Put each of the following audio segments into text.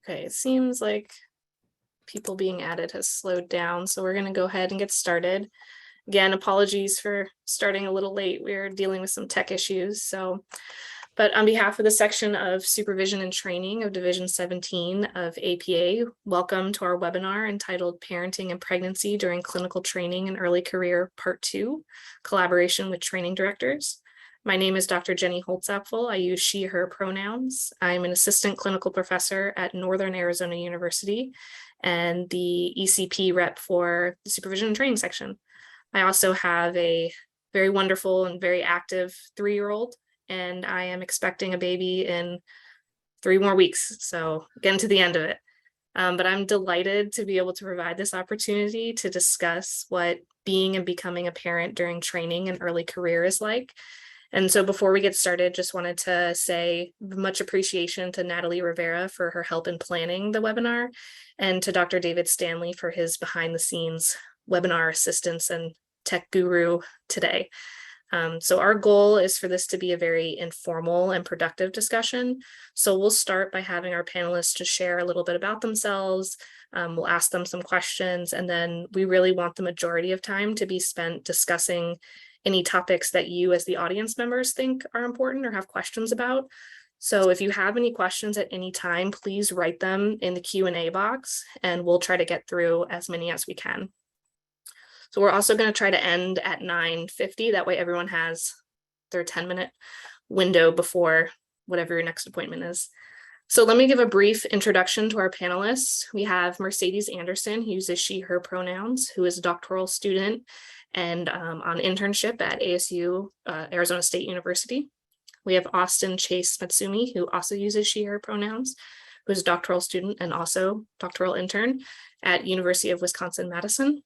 Okay, it seems like people being added has slowed down, so we're going to go ahead and get started. Again, apologies for starting a little late. We're dealing with some tech issues. But on behalf of the section of Supervision and Training of Division 17 of APA, welcome to our webinar entitled Parenting and Pregnancy During Clinical Training and Early Career Part 2, Collaboration with Training Directors. My name is Dr. Jenny Holtzapfel. I use she, her pronouns. I'm an assistant clinical professor at Northern Arizona University and the ECP rep for the Supervision and Training section. I also have a very wonderful and very active 3-year-old, and I am expecting a baby in 3 more weeks. So getting to the end of it. But I'm delighted to be able to provide this opportunity to discuss what being and becoming a parent during training and early career is like. And so before we get started, just wanted to say much appreciation to Natalie Rivera for her help in planning the webinar, and to Dr. David Stanley for his behind the scenes webinar assistance and tech guru today. So our goal is for this to be a very informal and productive discussion. So we'll start by having our panelists to share a little bit about themselves. We'll ask them some questions, and then we really want the majority of time to be spent discussing any topics that you as the audience members think are important or have questions about. So if you have any questions at any time, please write them in the Q&A box, and we'll try to get through as many as we can. So we're also going to try to end at 9:50. That way everyone has their 10-minute window before whatever your next appointment is. So let me give a brief introduction to our panelists. We have Mercedes Anderson, who uses she, her pronouns, who is a doctoral student and on internship at ASU, Arizona State University. We have Austin Chase Matsumi, who also uses she, her pronouns, who is a doctoral student and also doctoral intern at University of Wisconsin-Madison.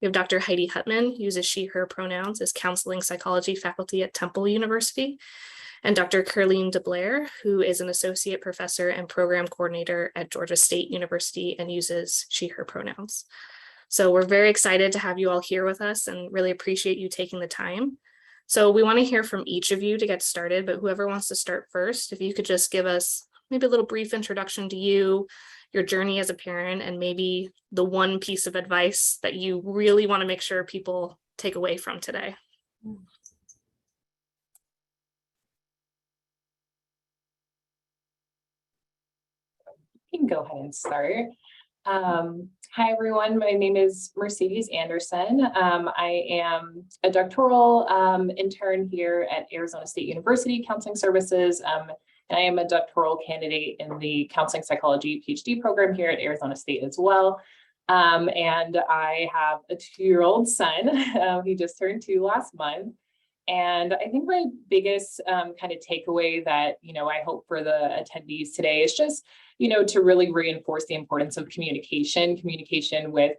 We have Dr. Heidi Hutman, who uses she, her pronouns, as counseling psychology faculty at Temple University, and Dr. Carleen DeBlair, who is an associate professor and program coordinator at Georgia State University and uses she, her pronouns. So we're very excited to have you all here with us and really appreciate you taking the time. So we want to hear from each of you to get started, but whoever wants to start first, if you could just give us maybe a little brief introduction to you, your journey as a parent, and maybe the one piece of advice that you really want to make sure people take away from today. You can go ahead and start. Hi, everyone. My name is Mercedes Anderson. I am a doctoral intern here at Arizona State University Counseling Services, and I am a doctoral candidate in the Counseling Psychology PhD program here at Arizona State as well. And I have a 2-year-old son. He just turned 2 last month. And I think my biggest kind of takeaway that, I hope for the attendees today is just, to really reinforce the importance of communication with,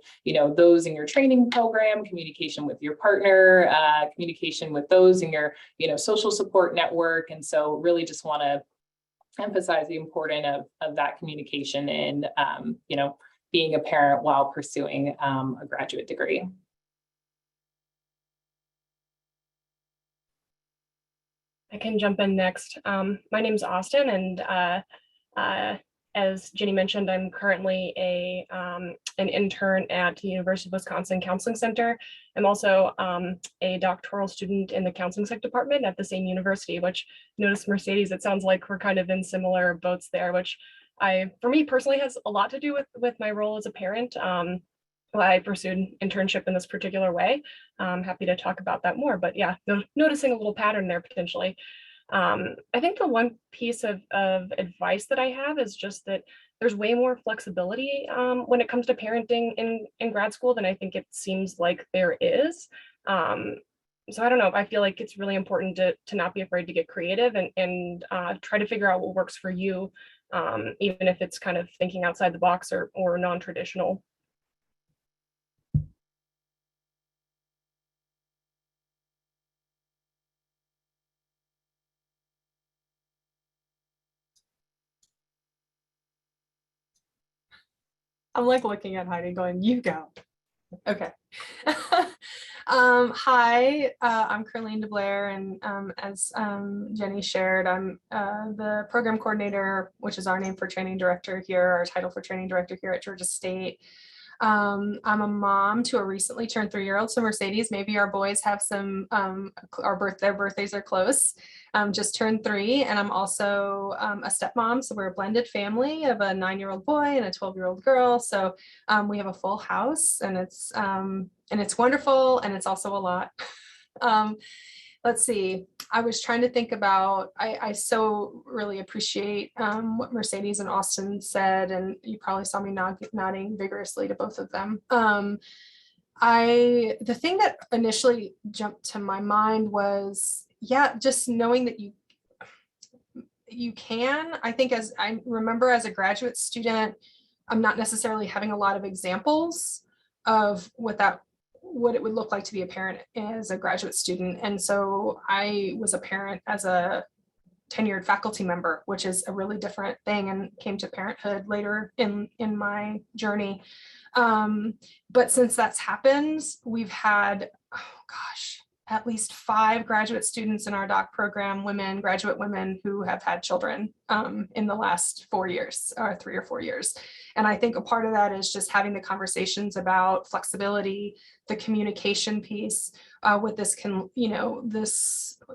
those in your training program, communication with your partner, communication with those in your, social support network. And so really just want to emphasize the importance of that communication in, being a parent while pursuing a graduate degree. I can jump in next. My name is Austin, and as Jenny mentioned, I'm currently an intern at the University of Wisconsin Counseling Center. I'm also a doctoral student in the counseling psych department at the same university, which, notice Mercedes, it sounds like we're kind of in similar boats there, which for me personally has a lot to do with my role as a parent. I pursued internship in this particular way. I'm happy to talk about that more, but yeah, noticing a little pattern there potentially. I think the one piece of advice that I have is just that there's way more flexibility when it comes to parenting in grad school than I think it seems like there is. So I don't know, I feel like it's really important to not be afraid to get creative and try to figure out what works for you, even if it's kind of thinking outside the box or non-traditional. I'm like looking at Heidi going, you go. Okay. Hi, I'm Carlene DeBlair, and as Jenny shared, I'm the program coordinator, which is our name for training director here, our title for training director here at Georgia State. I'm a mom to a recently turned 3-year-old. So Mercedes, maybe our boys have some, their birthdays are close, just turned 3. And I'm also a stepmom. So we're a blended family of a 9-year-old boy and a 12-year-old girl. So we have a full house, and it's wonderful. And it's also a lot. Let's see. I was trying to think about, I so really appreciate what Mercedes and Austin said, and you probably saw me nodding vigorously to both of them. The thing that initially jumped to my mind was, yeah, just knowing that you can. I think, as I remember as a graduate student, I'm not necessarily having a lot of examples of what it would look like to be a parent as a graduate student. And so I was a parent as a tenured faculty member, which is a really different thing, and came to parenthood later in my journey. But since that's happened, we've had, at least 5 graduate students in our doc program, graduate women who have had children in the last 4 years, or 3 or 4 years. And I think a part of that is just having the conversations about flexibility, the communication piece, with this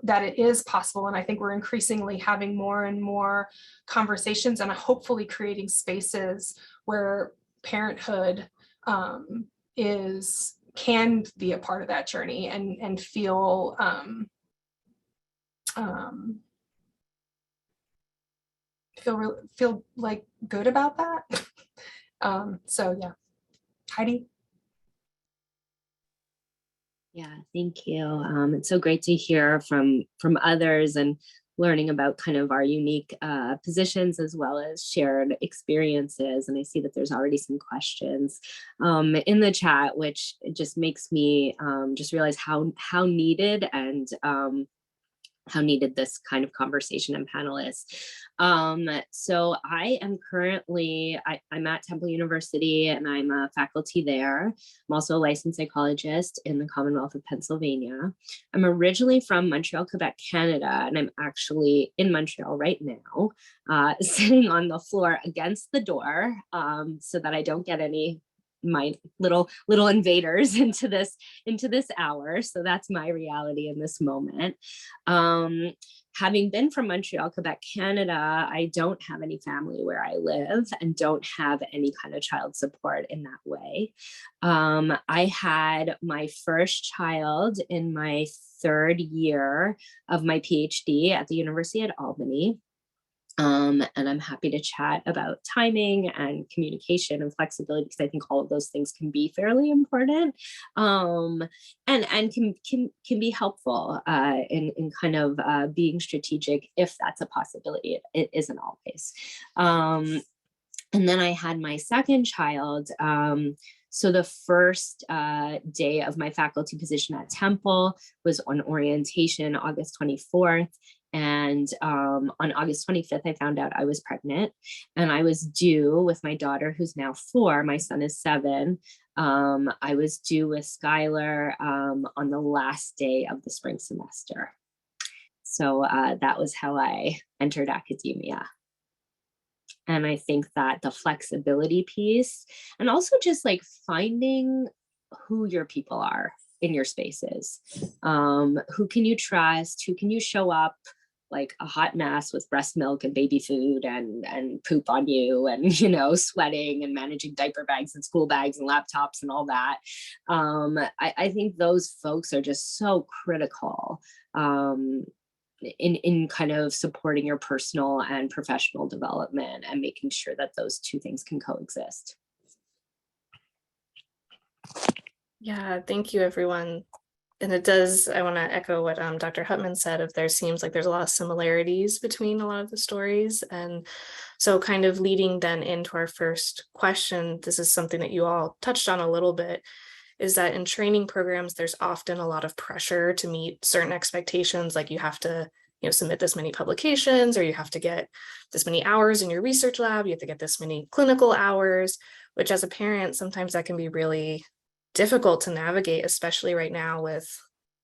that it is possible. And I think we're increasingly having more and more conversations, and hopefully creating spaces where parenthood can be a part of that journey and feel feel like good about that. So yeah, Heidi. Yeah, thank you. It's so great to hear from others and learning about kind of our unique positions as well as shared experiences. And I see that there's already some questions in the chat, which just makes me just realize how needed and how needed this kind of conversation and panelists. So I am currently, I'm at Temple University, and I'm a faculty there. I'm also a licensed psychologist in the Commonwealth of Pennsylvania. I'm originally from Montreal, Quebec, Canada, and I'm actually in Montreal right now, sitting on the floor against the door so that I don't get my little invaders into this hour. So that's my reality in this moment. Having been from Montreal, Quebec, Canada, I don't have any family where I live and don't have any kind of child support in that way. I had my first child in my 3rd year of my PhD at the University at Albany. And I'm happy to chat about timing and communication and flexibility, because I think all of those things can be fairly important, and can be helpful in kind of being strategic if that's a possibility. It isn't always. And then I had my second child. So the first day of my faculty position at Temple was on orientation, August 24th. And on August 25th, I found out I was pregnant, and I was due with my daughter, who's now 4, my son is 7. I was due with Skylar on the last day of the spring semester. So that was how I entered academia. And I think that the flexibility piece, and also just like finding who your people are in your spaces, who can you trust, who can you show up like a hot mess with breast milk and baby food and poop on you, and sweating and managing diaper bags and school bags and laptops and all that. I think those folks are just so critical in kind of supporting your personal and professional development and making sure that those two things can coexist. Yeah, thank you, everyone. And I want to echo what Dr. Hutman said, there seems like there's a lot of similarities between a lot of the stories. And so kind of leading then into our first question, this is something that you all touched on a little bit, is that in training programs, there's often a lot of pressure to meet certain expectations, like you have to submit this many publications, or you have to get this many hours in your research lab, you have to get this many clinical hours, which as a parent, sometimes that can be really difficult to navigate, especially right now with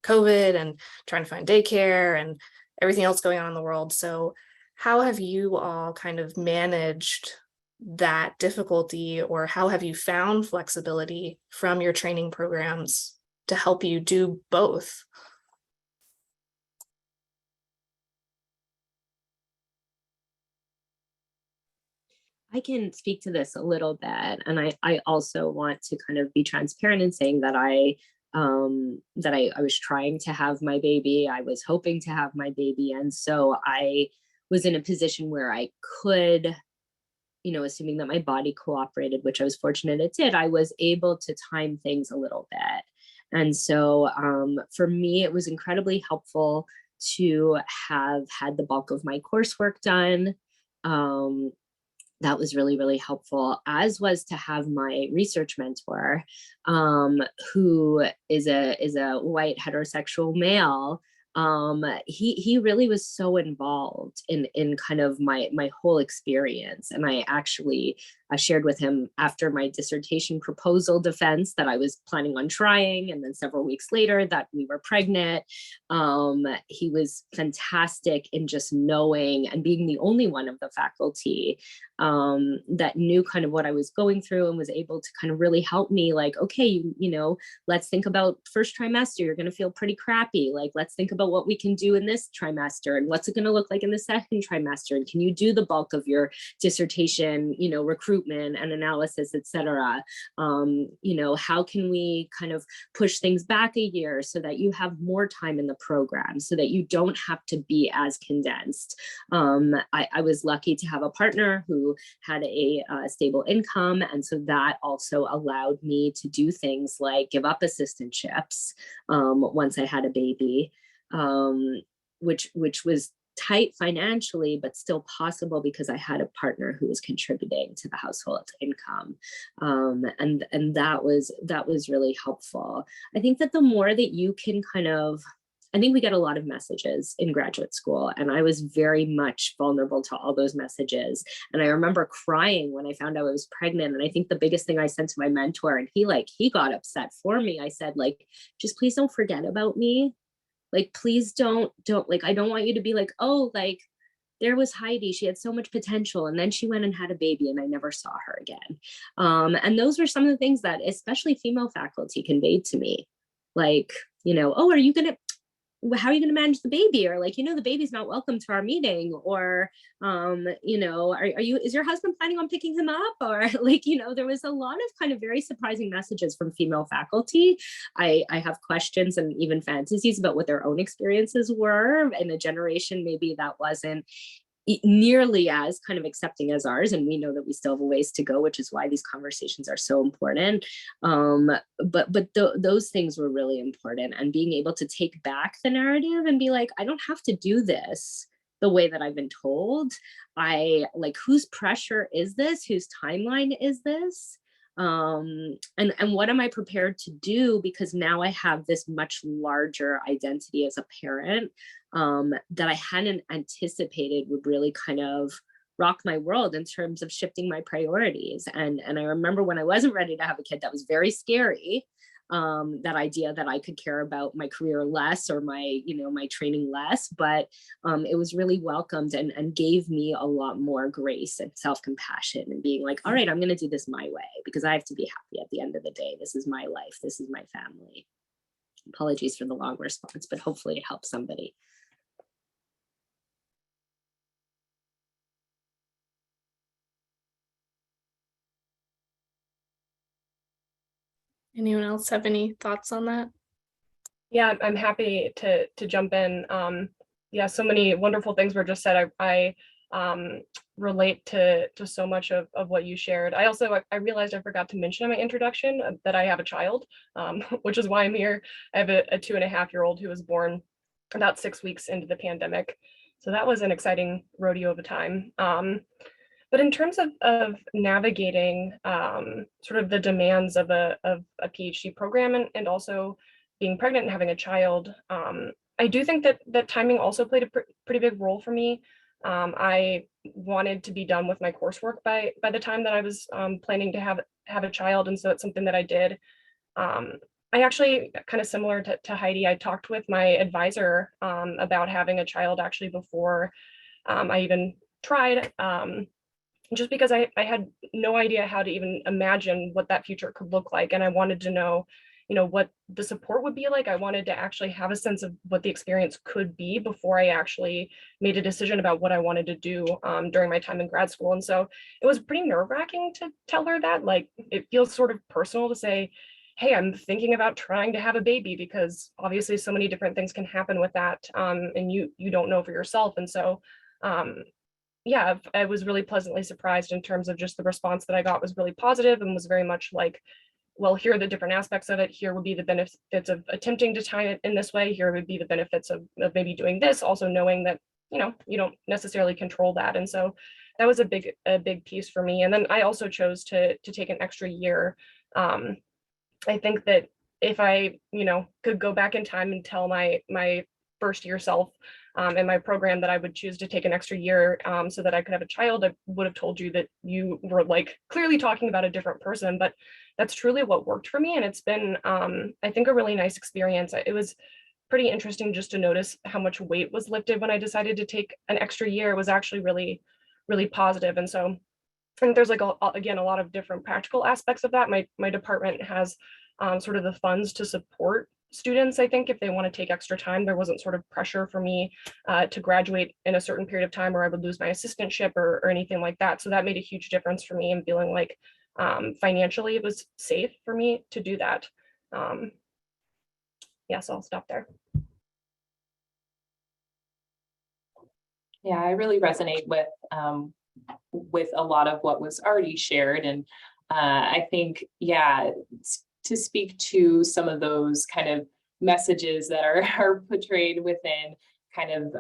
COVID and trying to find daycare and everything else going on in the world. So how have you all kind of managed that difficulty, or how have you found flexibility from your training programs to help you do both? I can speak to this a little bit, and I also want to kind of be transparent in saying that I was trying to have my baby. I was hoping to have my baby, and so I was in a position where I could, assuming that my body cooperated, which I was fortunate it did, I was able to time things a little bit. And so for me, it was incredibly helpful to have had the bulk of my coursework done. That was really, really helpful, as was to have my research mentor, who is a white heterosexual male. He really was so involved in kind of my whole experience. And I actually shared with him after my dissertation proposal defense that I was planning on trying, and then several weeks later that we were pregnant. He was fantastic in just knowing and being the only one of the faculty that knew kind of what I was going through and was able to kind of really help me, like, okay, let's think about first trimester, you're going to feel pretty crappy. Like, let's think about what we can do in this trimester, and what's it going to look like in the second trimester, and can you do the bulk of your dissertation, recruitment and analysis, etc. How can we kind of push things back a year so that you have more time in the program, so that you don't have to be as condensed. I was lucky to have a partner who had a stable income, and so that also allowed me to do things like give up assistantships once I had a baby, which was tight financially, but still possible because I had a partner who was contributing to the household income. And that was really helpful. I think that the more that you can I think we get a lot of messages in graduate school, and I was very much vulnerable to all those messages. And I remember crying when I found out I was pregnant. And I think the biggest thing I sent to my mentor, and he got upset for me. I said, like, just please don't forget about me. Like, please don't, like, I don't want you to be like, oh, like, there was Heidi, she had so much potential, and then she went and had a baby and I never saw her again. And those were some of the things that especially female faculty conveyed to me. Like, oh, how are you going to manage the baby? Or like, the baby's not welcome to our meeting. Or, is your husband planning on picking him up? Or like, there was a lot of kind of very surprising messages from female faculty. I have questions and even fantasies about what their own experiences were in a generation maybe that wasn't nearly as kind of accepting as ours, and we know that we still have a ways to go, which is why these conversations are so important. But those things were really important, and being able to take back the narrative and be like, I don't have to do this the way that I've been told. I like, whose pressure is this? Whose timeline is this? And what am I prepared to do? Because now I have this much larger identity as a parent that I hadn't anticipated would really kind of rock my world in terms of shifting my priorities. And I remember when I wasn't ready to have a kid, that was very scary. That idea that I could care about my career less, or my training less, but it was really welcomed and gave me a lot more grace and self-compassion, and being like, all right, I'm going to do this my way because I have to be happy at the end of the day. This is my life. This is my family. Apologies for the long response, but hopefully it helps somebody. Anyone else have any thoughts on that? Yeah, I'm happy to jump in. Yeah, so many wonderful things were just said. I relate to so much of what you shared. I realized I forgot to mention in my introduction that I have a child, which is why I'm here. I have a 2.5-year-old who was born about 6 weeks into the pandemic. So that was an exciting rodeo of a time. But in terms of navigating sort of the demands of a PhD program, and also being pregnant and having a child, I do think that timing also played a pretty big role for me. I wanted to be done with my coursework by the time that I was planning to have a child, and so it's something that I did I actually, kind of similar to Heidi, I talked with my advisor about having a child actually before I even tried, just because I had no idea how to even imagine what that future could look like. And I wanted to know, what the support would be like. I wanted to actually have a sense of what the experience could be before I actually made a decision about what I wanted to do during my time in grad school. And so it was pretty nerve-wracking to tell her that. Like, it feels sort of personal to say, hey, I'm thinking about trying to have a baby, because obviously so many different things can happen with that, and you don't know for yourself. And so yeah, I was really pleasantly surprised in terms of just the response that I got was really positive and was very much like, well, here are the different aspects of it. Here would be the benefits of attempting to tie it in this way. Here would be the benefits of maybe doing this, also knowing that, you don't necessarily control that. And so that was a big piece for me. And then I also chose to take an extra year. I think that if I, could go back in time and tell my first year self in my program that I would choose to take an extra year so that I could have a child, I would have told you that you were like clearly talking about a different person, but that's truly what worked for me. And it's been, I think, a really nice experience. It was pretty interesting just to notice how much weight was lifted when I decided to take an extra year. It was actually really, really positive. And so I think there's like, again, a lot of different practical aspects of that. My department has sort of the funds to support students. I think if they want to take extra time, there wasn't sort of pressure for me to graduate in a certain period of time, or I would lose my assistantship or anything like that. So that made a huge difference for me in feeling like financially it was safe for me to do that. Yeah, so I'll stop there. Yeah, I really resonate with a lot of what was already shared. And I think, yeah, to speak to some of those kind of messages that are portrayed within kind of,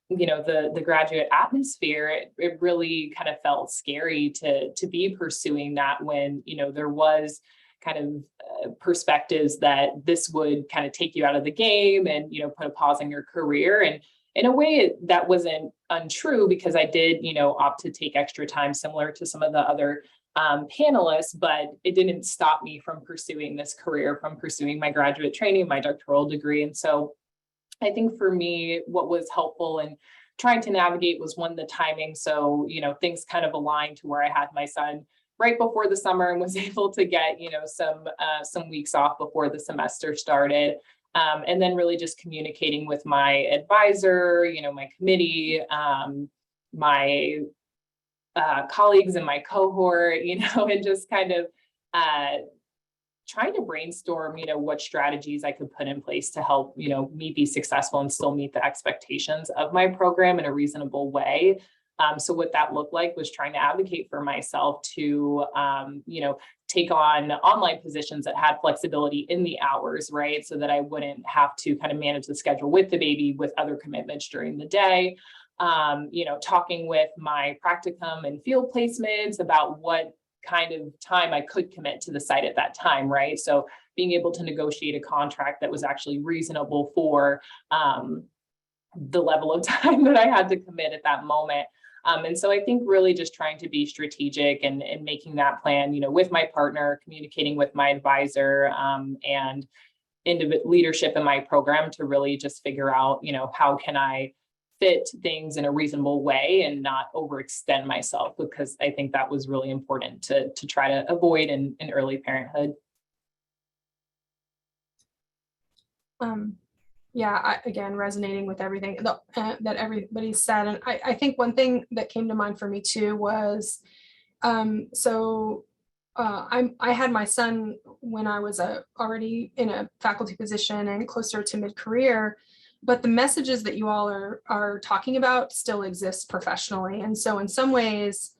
the graduate atmosphere, it really kind of felt scary to be pursuing that when, there was kind of perspectives that this would kind of take you out of the game and, put a pause in your career. And in a way that wasn't untrue, because I did, opt to take extra time similar to some of the other panelists, but it didn't stop me from pursuing this career, from pursuing my graduate training, my doctoral degree. And so I think for me, what was helpful in trying to navigate was, one, the timing. So, things kind of aligned to where I had my son right before the summer and was able to get, some weeks off before the semester started. And then really just communicating with my advisor, my committee, my colleagues in my cohort, and just kind of trying to brainstorm, what strategies I could put in place to help, me be successful and still meet the expectations of my program in a reasonable way. So what that looked like was trying to advocate for myself to, take on online positions that had flexibility in the hours, right? So that I wouldn't have to kind of manage the schedule with the baby with other commitments during the day. Talking with my practicum and field placements about what kind of time I could commit to the site at that time, right? So being able to negotiate a contract that was actually reasonable for the level of time that I had to commit at that moment. And so I think really just trying to be strategic and making that plan, with my partner, communicating with my advisor, and leadership in my program to really just figure out, how can I fit things in a reasonable way and not overextend myself, because I think that was really important to try to avoid in early parenthood. Yeah, again, resonating with everything that everybody said. And I think one thing that came to mind for me too was, I had my son when I was already in a faculty position and closer to mid-career, but the messages that you all are talking about still exist professionally. And so in some ways,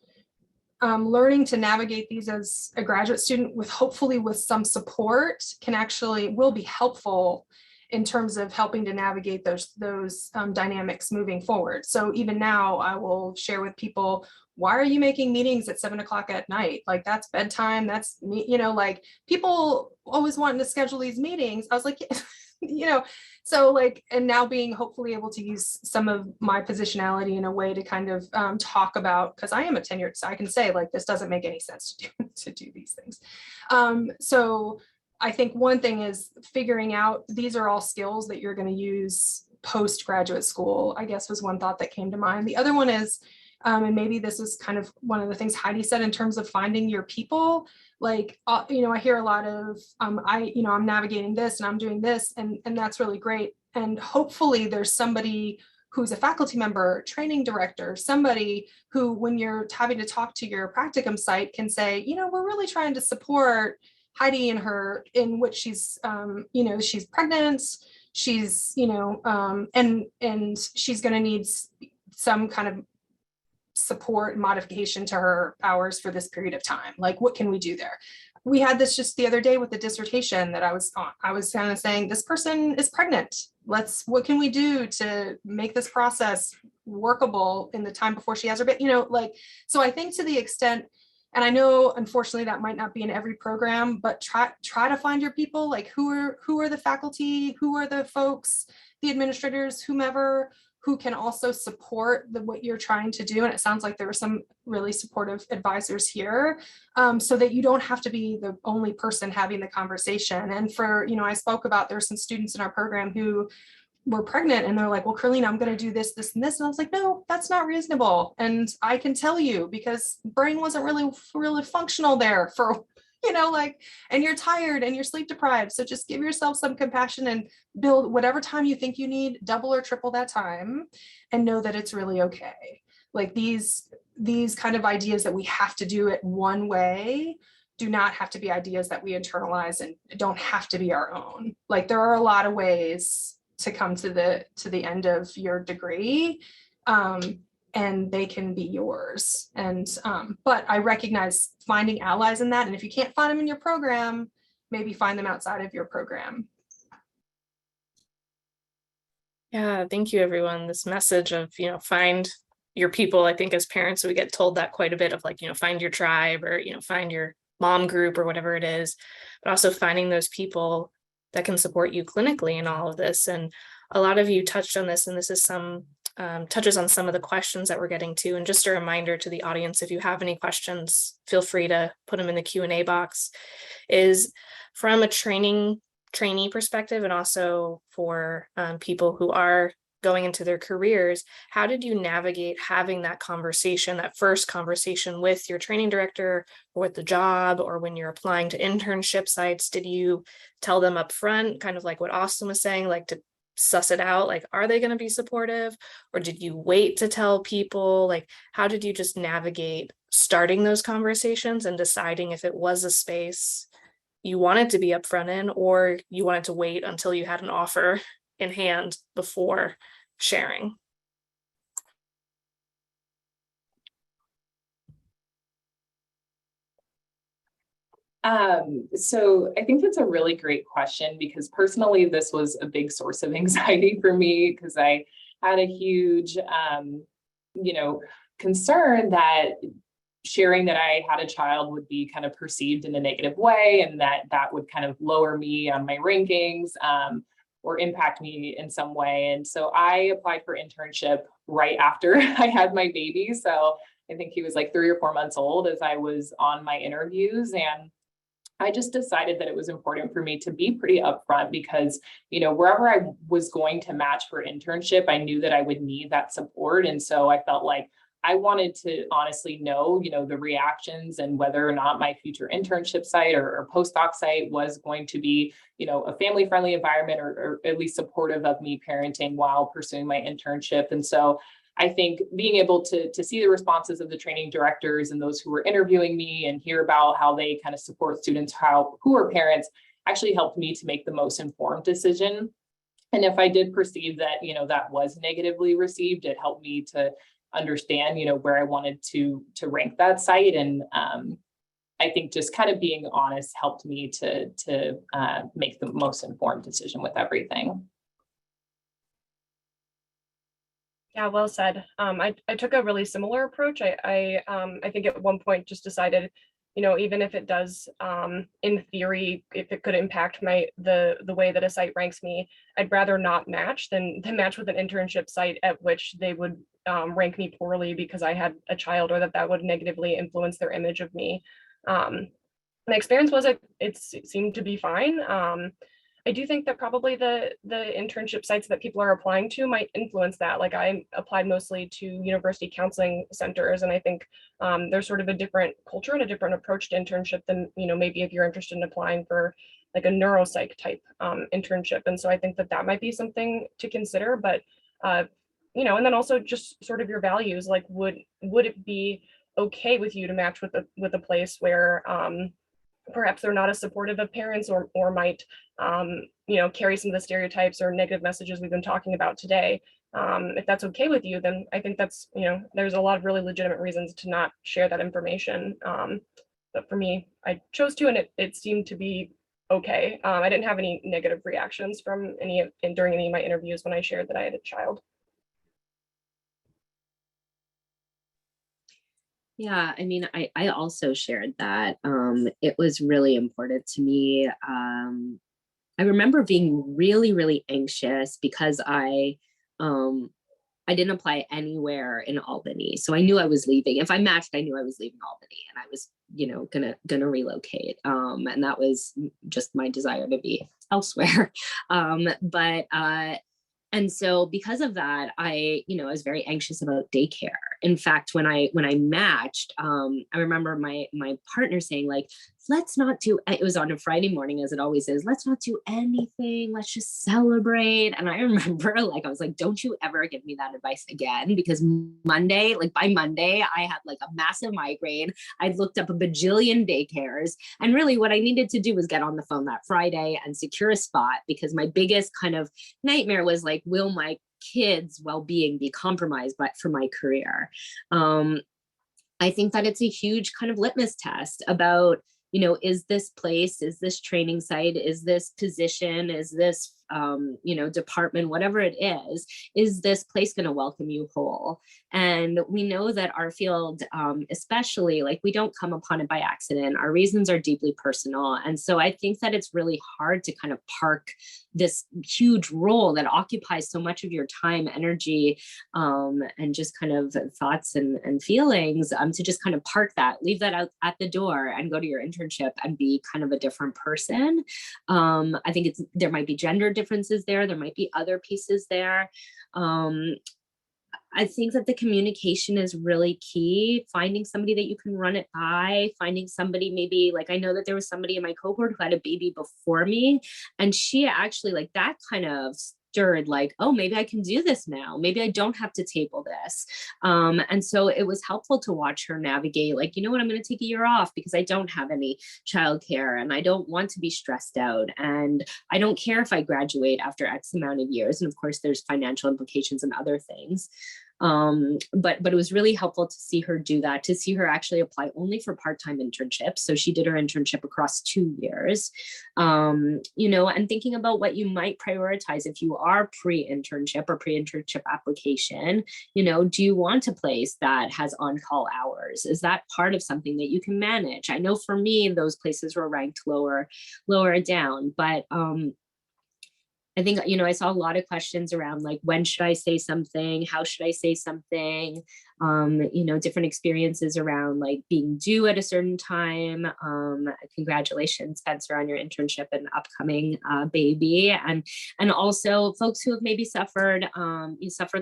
learning to navigate these as a graduate student hopefully with some support will be helpful in terms of helping to navigate those dynamics moving forward. So even now, I will share with people, why are you making meetings at 7 o'clock at night? Like, that's bedtime. That's me, like people always wanting to schedule these meetings. I was like, So like, and now being hopefully able to use some of my positionality in a way to kind of talk about, because I am a tenured, so I can say like, this doesn't make any sense to do these things. So I think one thing is figuring out, these are all skills that you're going to use post-graduate school, I guess was one thought that came to mind. The other one is, and maybe this is kind of one of the things Heidi said in terms of finding your people. Like, I hear a lot of, I'm navigating this and I'm doing this, and that's really great. And hopefully there's somebody who's a faculty member, training director, somebody who, when you're having to talk to your practicum site, can say, we're really trying to support Heidi in which she's, she's pregnant, she's, and she's going to need some kind of support and modification to her hours for this period of time. Like, what can we do there? We had this just the other day with the dissertation that I was on. I was kind of saying, this person is pregnant. What can we do to make this process workable in the time before she has her baby? So I think to the extent, and I know, unfortunately, that might not be in every program, but try to find your people. Like, who are the faculty, who are the folks, the administrators, whomever, who can also support what you're trying to do. And it sounds like there were some really supportive advisors here, so that you don't have to be the only person having the conversation. And for, I spoke about, there's some students in our program who were pregnant and they're like, well, Carlina, I'm going to do this, this, and this. And I was like, no, that's not reasonable. And I can tell you, because brain wasn't really functional there for, and you're tired and you're sleep deprived. So just give yourself some compassion and build whatever time you think you need, double or triple that time, and know that it's really okay. Like these kind of ideas that we have to do it one way do not have to be ideas that we internalize and don't have to be our own. Like, there are a lot of ways to come to the end of your degree, and they can be yours. And but I recognize finding allies in that, and if you can't find them in your program, maybe find them outside of your program. Yeah, thank you, everyone. This message of, find your people. I think as parents, we get told that quite a bit of like, find your tribe, or, find your mom group or whatever it is, but also finding those people that can support you clinically in all of this. And a lot of you touched on this, and this is touches on some of the questions that we're getting to. And just a reminder to the audience, if you have any questions, feel free to put them in the Q&A box. Is from a trainee perspective, and also for people who are going into their careers, how did you navigate having that conversation, that first conversation with your training director, or with the job, or when you're applying to internship sites? Did you tell them up front, kind of like what Austin was saying, like to suss it out, like, are they going to be supportive, or did you wait to tell people? Like, how did you just navigate starting those conversations and deciding if it was a space you wanted to be upfront in, or you wanted to wait until you had an offer in hand before sharing? So I think that's a really great question, because personally, this was a big source of anxiety for me, because I had a huge, concern that sharing that I had a child would be kind of perceived in a negative way, and that would kind of lower me on my rankings, or impact me in some way. And so I applied for internship right after I had my baby. So I think he was like 3 or 4 months old as I was on my interviews. And I just decided that it was important for me to be pretty upfront, because, wherever I was going to match for internship, I knew that I would need that support. And so I felt like I wanted to honestly know, the reactions, and whether or not my future internship site or postdoc site was going to be, a family-friendly environment, or at least supportive of me parenting while pursuing my internship. And so I think being able to see the responses of the training directors and those who were interviewing me, and hear about how they kind of support students who are parents, actually helped me to make the most informed decision. And if I did perceive that, that was negatively received, it helped me to understand, where I wanted to rank that site. And I think just kind of being honest helped me to make the most informed decision with everything. Yeah, well said. I took a really similar approach. I think at one point just decided even if it does, in theory, if it could impact the way that a site ranks me, I'd rather not match than match with an internship site at which they would rank me poorly because I had a child, or that would negatively influence their image of me. My experience was it seemed to be fine. I do think that probably the internship sites that people are applying to might influence that. Like, I applied mostly to university counseling centers, and I think there's sort of a different culture and a different approach to internship than, maybe if you're interested in applying for like a neuropsych type internship. And so I think that might be something to consider. But and then also just sort of your values. Like, would it be okay with you to match with a place where perhaps they're not as supportive of parents, or might carry some of the stereotypes or negative messages we've been talking about today? If that's okay with you, then I think that's, there's a lot of really legitimate reasons to not share that information. But for me, I chose to, and it seemed to be okay. I didn't have any negative reactions from during any of my interviews when I shared that I had a child. Yeah, I mean, I also shared that. It was really important to me. I remember being really, really anxious because I didn't apply anywhere in Albany. So I knew I was leaving. If I matched, I knew I was leaving Albany, and I was, gonna relocate. And that was just my desire to be elsewhere. And so because of that, I was very anxious about daycare. In fact, when I matched, I remember my partner saying, like, let's not do, it was on a Friday morning, as it always is, let's not do anything, let's just celebrate. And I remember, like, I was like, don't you ever give me that advice again, because Monday, like by Monday, I had like a massive migraine. I'd looked up a bajillion daycares, and really what I needed to do was get on the phone that Friday and secure a spot, because my biggest kind of nightmare was like, will my kids' well-being be compromised for my career? I think that it's a huge kind of litmus test about, is this place, is this training site, is this position, is this, department, whatever it is this place going to welcome you whole? And we know that our field, especially, like, we don't come upon it by accident. Our reasons are deeply personal. And so I think that it's really hard to kind of park this huge role that occupies so much of your time, energy, and just kind of thoughts and feelings, to just kind of park that, leave that out at the door, and go to your internship and be kind of a different person. I think there might be gender differences there. There might be other pieces there. I think that the communication is really key. Finding somebody that you can run it by, finding somebody, maybe, like, I know that there was somebody in my cohort who had a baby before me, and she actually, like, that kind of stirred, like, oh, maybe I can do this now. Maybe I don't have to table this. And so it was helpful to watch her navigate, like, you know what, I'm going to take a year off because I don't have any childcare, and I don't want to be stressed out, and I don't care if I graduate after X amount of years. And of course, there's financial implications and other things. But it was really helpful to see her do that, to see her actually apply only for part-time internships. So she did her internship across 2 years, and thinking about what you might prioritize if you are pre-internship or pre-internship application. Do you want a place that has on-call hours? Is that part of something that you can manage? I know for me, those places were ranked lower down, but I think, I saw a lot of questions around, like, when should I say something? How should I say something? Different experiences around, like, being due at a certain time. Congratulations, Spencer, on your internship and upcoming baby. And also folks who have maybe suffered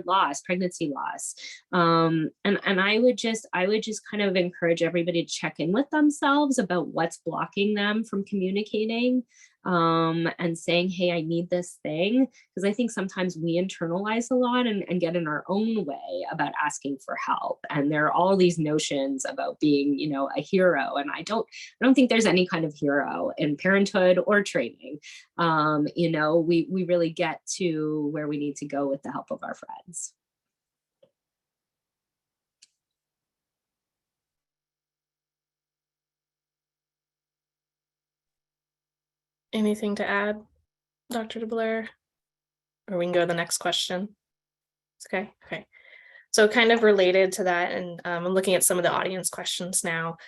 loss, pregnancy loss. And I would just kind of encourage everybody to check in with themselves about what's blocking them from communicating, and saying, hey, I need this thing. Because I think sometimes we internalize a lot and get in our own way about asking for help. And there are all these notions about being, a hero. And I don't think there's any kind of hero in parenthood or training. We really get to where we need to go with the help of our friends. Anything to add, Dr. DeBlair? Or we can go to the next question. Okay. So kind of related to that, and I'm looking at some of the audience questions now.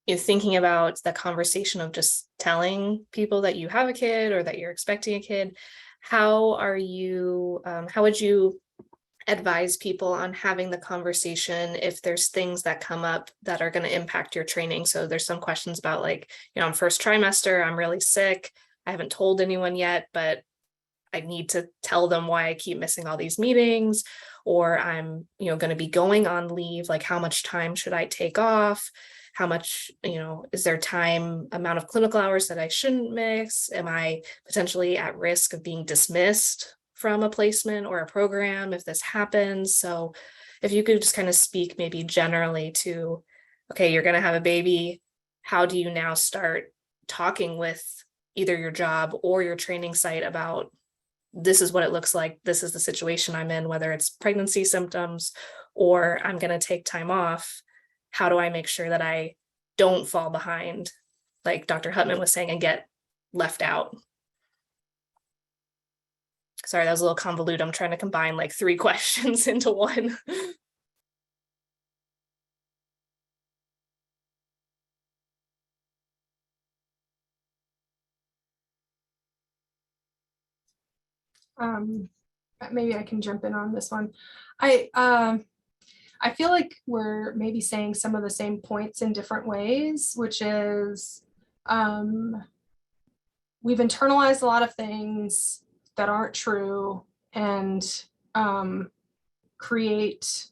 thinking about the conversation of just telling people that you have a kid or that you're expecting a kid, how would you advise people on having the conversation if there's things that come up that are going to impact your training? So there's some questions about like, I'm first trimester, I'm really sick, I haven't told anyone yet, but I need to tell them why I keep missing all these meetings, or I'm, going to be going on leave. Like, how much time should I take off? How much, is there amount of clinical hours that I shouldn't miss? Am I potentially at risk of being dismissed from a placement or a program if this happens? So if you could just kind of speak maybe generally to, okay, you're going to have a baby. How do you now start talking with either your job or your training site about, this is what it looks like, this is the situation I'm in, whether it's pregnancy symptoms or I'm going to take time off. How do I make sure that I don't fall behind, like Dr. Hutman was saying, and get left out? Sorry, that was a little convoluted. I'm trying to combine like 3 questions into one. Maybe I can jump in on this one. I feel like we're maybe saying some of the same points in different ways, which is we've internalized a lot of things that aren't true and create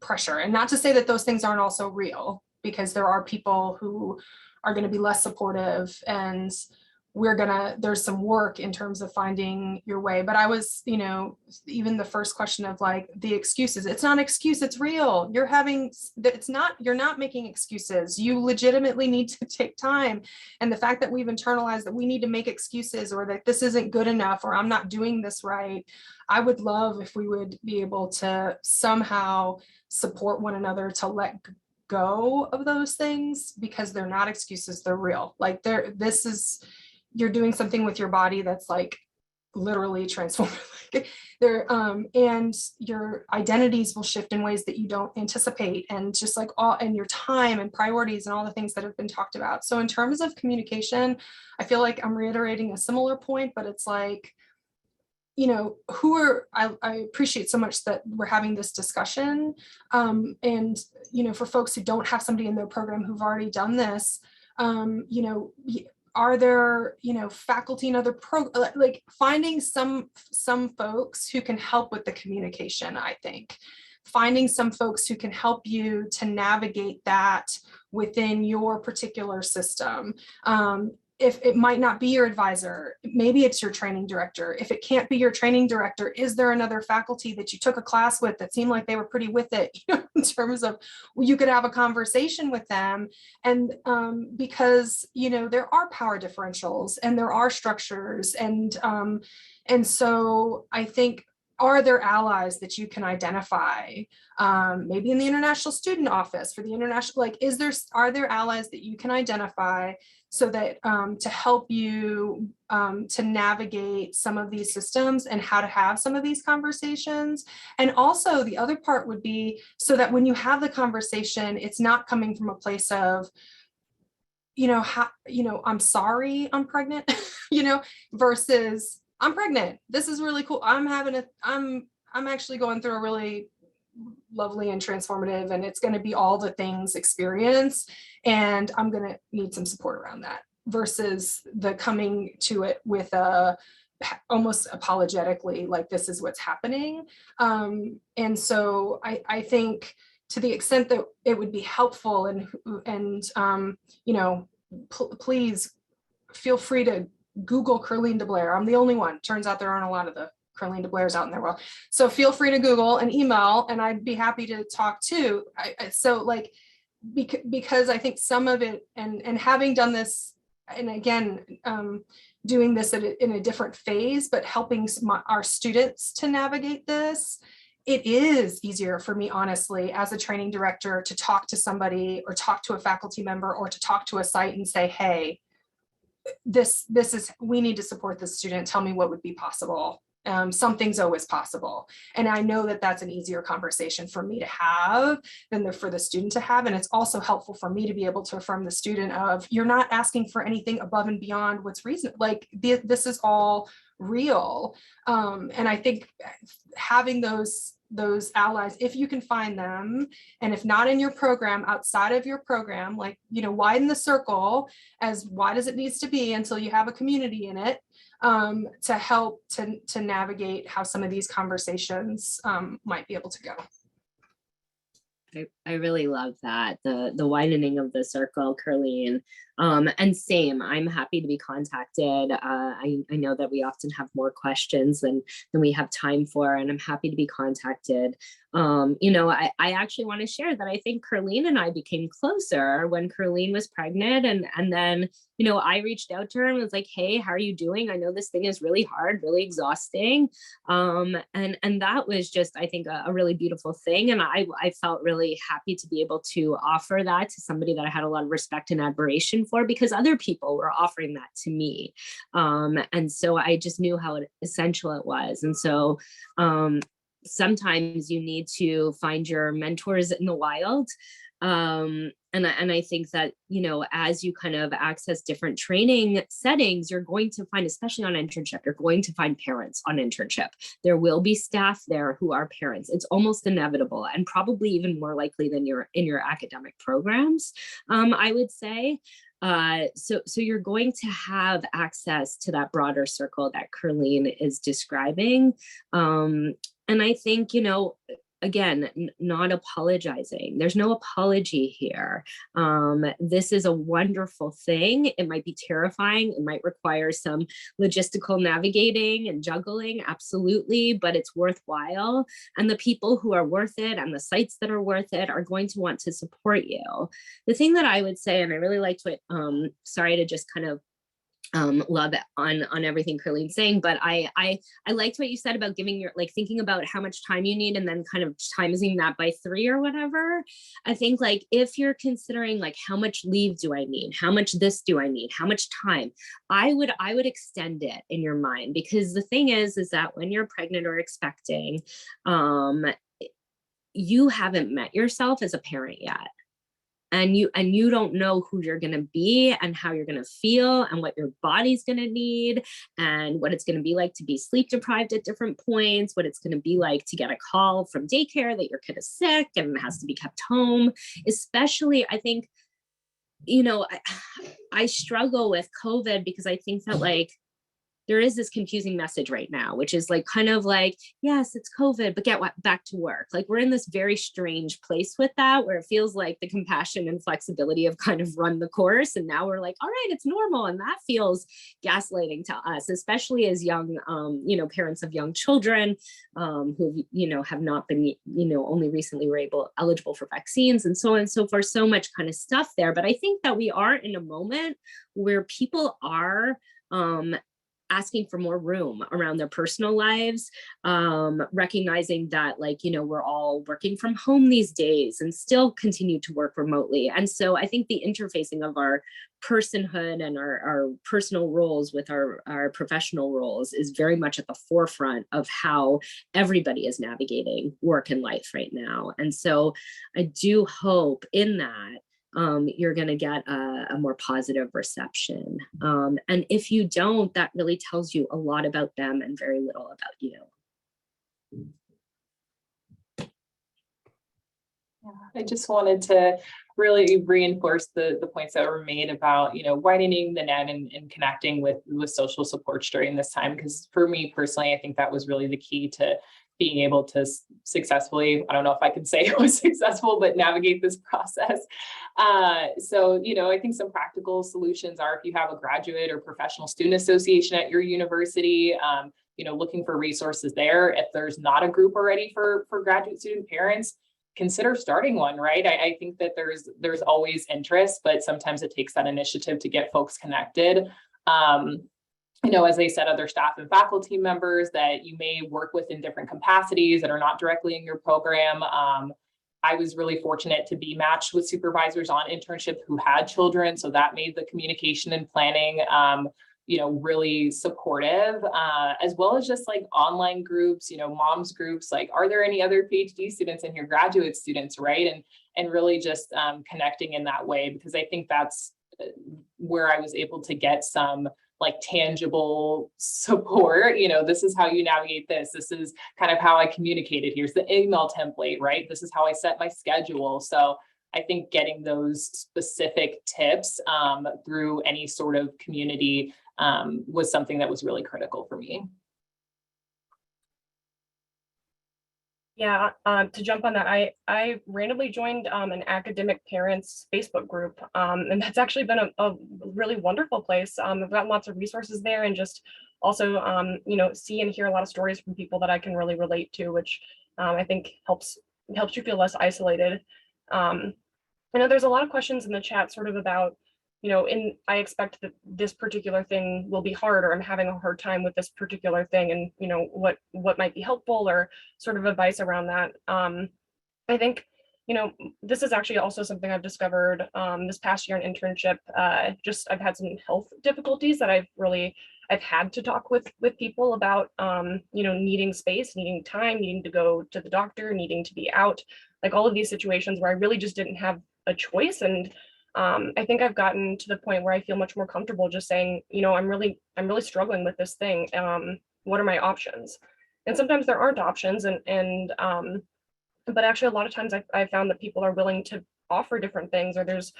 pressure. And not to say that those things aren't also real, because there are people who are going to be less supportive, and there's some work in terms of finding your way. But I was, even the first question of like the excuses, it's not an excuse, it's real. You're not making excuses. You legitimately need to take time. And the fact that we've internalized that we need to make excuses, or that this isn't good enough, or I'm not doing this right. I would love if we would be able to somehow support one another to let go of those things, because they're not excuses, they're real. Like you're doing something with your body that's like literally transformative. And your identities will shift in ways that you don't anticipate, and just like and your time and priorities and all the things that have been talked about. So in terms of communication, I feel like I'm reiterating a similar point, but it's like, I appreciate so much that we're having this discussion. And, for folks who don't have somebody in their program who've already done this, are there, faculty and other like finding some folks who can help with the communication. I think finding some folks who can help you to navigate that within your particular system. If it might not be your advisor, maybe it's your training director. If it can't be your training director, is there another faculty that you took a class with that seemed like they were pretty with it, in terms of, well, you could have a conversation with them. And because, there are power differentials and there are structures. And so I think, are there allies that you can identify? Maybe in the international student office for the international, like, are there allies that you can identify so that to help you to navigate some of these systems and how to have some of these conversations? And also the other part would be so that when you have the conversation, it's not coming from a place of, I'm sorry, I'm pregnant, versus I'm pregnant. This is really cool. I'm actually going through a really lovely and transformative, and it's going to be all the things experience, and I'm going to need some support around that, versus the coming to it with almost apologetically, like, this is what's happening. And so I think to the extent that it would be helpful, and please feel free to Google Curleen de Blair. I'm the only one. Turns out there aren't a lot of the Curleen de Blairs out in their world. So feel free to Google and email, and I'd be happy to talk too. Because I think some of it, and having done this, and again, doing this in a different phase, but helping our students to navigate this, it is easier for me, honestly, as a training director, to talk to somebody or talk to a faculty member or to talk to a site and say, hey, we need to support this student. Tell me what would be possible. something's always possible. And I know that that's an easier conversation for me to have than for the student to have. And it's also helpful for me to be able to affirm the student of, you're not asking for anything above and beyond what's reasonable. Like this is all real. And I think having those allies, if you can find them, and if not in your program, outside of your program, like, widen the circle as wide as it needs to be until you have a community in it, to help to navigate how some of these conversations might be able to go. I really love that, the widening of the circle, Curleen. And same, I'm happy to be contacted. I know that we often have more questions than we have time for, and I'm happy to be contacted. I actually want to share that I think Curleen and I became closer when Curleen was pregnant, and then, I reached out to her and was like, hey, how are you doing? I know this thing is really hard, really exhausting. And that was just, I think, a really beautiful thing. And I felt really happy to be able to offer that to somebody that I had a lot of respect and admiration for, because other people were offering that to me. And so I just knew how essential it was. And so sometimes you need to find your mentors in the wild. And I think that, as you kind of access different training settings, you're going to find, especially on internship, you're going to find parents on internship. There will be staff there who are parents. It's almost inevitable, and probably even more likely than in your academic programs, I would say. So you're going to have access to that broader circle that Curleen is describing. And I think, again, not apologizing. There's no apology here. This is a wonderful thing. It might be terrifying. It might require some logistical navigating and juggling, absolutely, but it's worthwhile. And the people who are worth it and the sites that are worth it are going to want to support you. The thing that I would say, and I really liked what, sorry to just kind of love it on everything Curleen's saying, but I liked what you said about giving thinking about how much time you need and then kind of timing that by 3 or whatever. I think if you're considering how much leave do I need, how much this do I need, how much time, I would extend it in your mind, because the thing is that when you're pregnant or expecting, you haven't met yourself as a parent yet. And you don't know who you're going to be and how you're going to feel and what your body's going to need and what it's going to be like to be sleep deprived at different points, what it's going to be like to get a call from daycare that your kid is sick and has to be kept home. Especially, I think, I struggle with COVID because I think that there is this confusing message right now, which is yes, it's COVID, but get back to work. We're in this very strange place with that, where it feels like the compassion and flexibility have kind of run the course. And now we're all right, it's normal. And that feels gaslighting to us, especially as young, parents of young children who, have not been, only recently were eligible for vaccines and so on and so forth, so much kind of stuff there. But I think that we are in a moment where people are, asking for more room around their personal lives, recognizing that we're all working from home these days and still continue to work remotely. And so I think the interfacing of our personhood and our personal roles with our professional roles is very much at the forefront of how everybody is navigating work and life right now. And so I do hope in that you're going to get a more positive reception. And if you don't, that really tells you a lot about them and very little about you. Yeah, I just wanted to really reinforce the points that were made about, widening the net and connecting with social supports during this time. Because for me personally, I think that was really the key to being able to successfully, I don't know if I could say it was successful, but navigate this process. So, I think some practical solutions are, if you have a graduate or professional student association at your university, looking for resources there. If there's not a group already for graduate student parents, consider starting one, right? I think that there's always interest, but sometimes it takes that initiative to get folks connected. As they said, other staff and faculty members that you may work with in different capacities that are not directly in your program. I was really fortunate to be matched with supervisors on internship who had children, so that made the communication and planning really supportive, as well as just like online groups, moms groups, like, are there any other PhD students in here, graduate students, right? And really just connecting in that way, because I think that's where I was able to get some like tangible support. This is how you navigate this. This is kind of how I communicated. Here's the email template, right? This is how I set my schedule. So I think getting those specific tips through any sort of community was something that was really critical for me. Yeah, to jump on that, I randomly joined an academic parents Facebook group, and that's actually been a really wonderful place. I've got lots of resources there, and just also, see and hear a lot of stories from people that I can really relate to, which I think helps you feel less isolated. I know there's a lot of questions in the chat sort of about, I expect that this particular thing will be hard, or I'm having a hard time with this particular thing, and what might be helpful, or sort of advice around that. I think, this is actually also something I've discovered this past year in internship. I've had some health difficulties that I've had to talk with people about, needing space, needing time, needing to go to the doctor, needing to be out, like all of these situations where I really just didn't have a choice. And I think I've gotten to the point where I feel much more comfortable just saying, I'm really struggling with this thing. What are my options? And sometimes there aren't options, but actually a lot of times I've found that people are willing to offer different things, or there's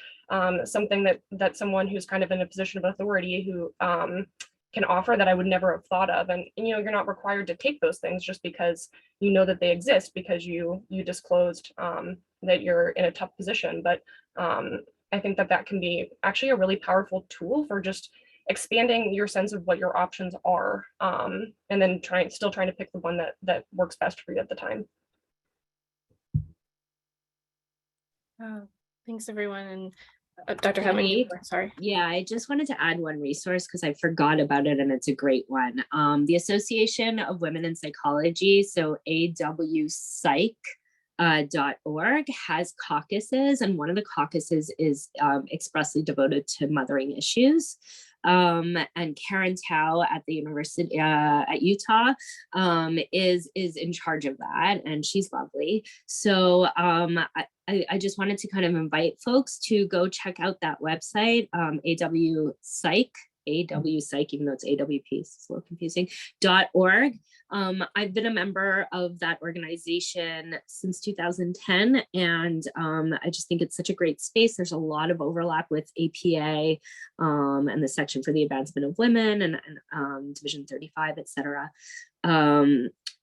something that someone who's kind of in a position of authority who can offer that I would never have thought of. And you're not required to take those things just because you know that they exist, because you disclosed that you're in a tough position. But I think that can be actually a really powerful tool for just expanding your sense of what your options are, and then still trying to pick the one that works best for you at the time. Thanks, everyone. And Dr. Jenny? Hemming, sorry. Yeah, I just wanted to add one resource because I forgot about it, and it's a great one. The Association of Women in Psychology, so awpsych.org, has caucuses, and one of the caucuses is expressly devoted to mothering issues. And Karen Tao at the University at Utah is in charge of that, and she's lovely. So I just wanted to kind of invite folks to go check out that website, awpsych, even though it's AWP, it's a little confusing, .org. I've been a member of that organization since 2010, and I just think it's such a great space. There's a lot of overlap with APA and the section for the advancement of women, and Division 35, et cetera.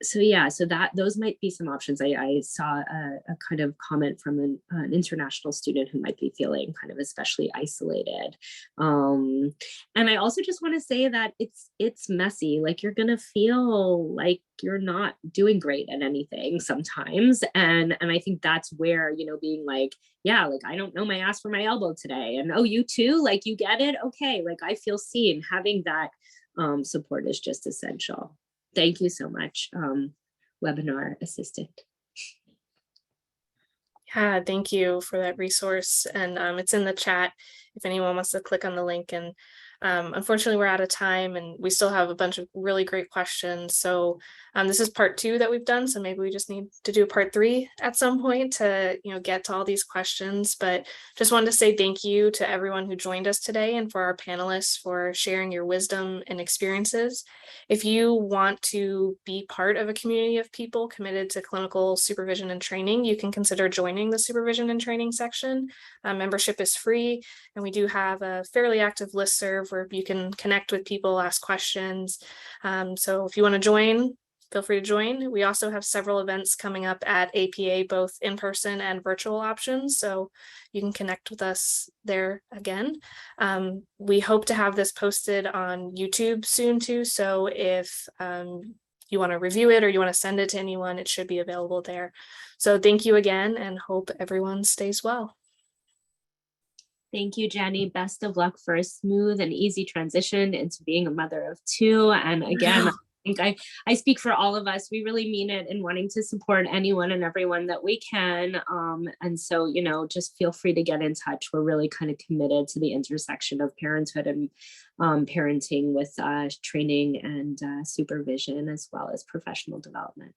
So yeah, so those might be some options. I saw a kind of comment from an international student who might be feeling kind of especially isolated. And I also just want to say that it's messy. Like, you're gonna feel like you're not doing great at anything sometimes. And I think that's where, being like, yeah, like, I don't know my ass from my elbow today. And oh, you too, like, you get it. Okay, like, I feel seen. Having that support is just essential. Thank you so much, webinar assistant. Yeah, thank you for that resource. And it's in the chat if anyone wants to click on the link. And unfortunately, we're out of time, and we still have a bunch of really great questions. So this is part 2 that we've done. So maybe we just need to do part 3 at some point to, get to all these questions. But just wanted to say thank you to everyone who joined us today, and for our panelists for sharing your wisdom and experiences. If you want to be part of a community of people committed to clinical supervision and training, you can consider joining the supervision and training section. Membership is free, and we do have a fairly active listserv where you can connect with people, ask questions. So if you want to join, feel free to join. We also have several events coming up at APA, both in person and virtual options. So you can connect with us there again. We hope to have this posted on YouTube soon too. So if you want to review it or you want to send it to anyone, it should be available there. So thank you again, and hope everyone stays well. Thank you, Jenny. Best of luck for a smooth and easy transition into being a mother of 2. And again, think I speak for all of us. We really mean it in wanting to support anyone and everyone that we can. And so, you know, just feel free to get in touch. We're really kind of committed to the intersection of parenthood and parenting with training and supervision, as well as professional development.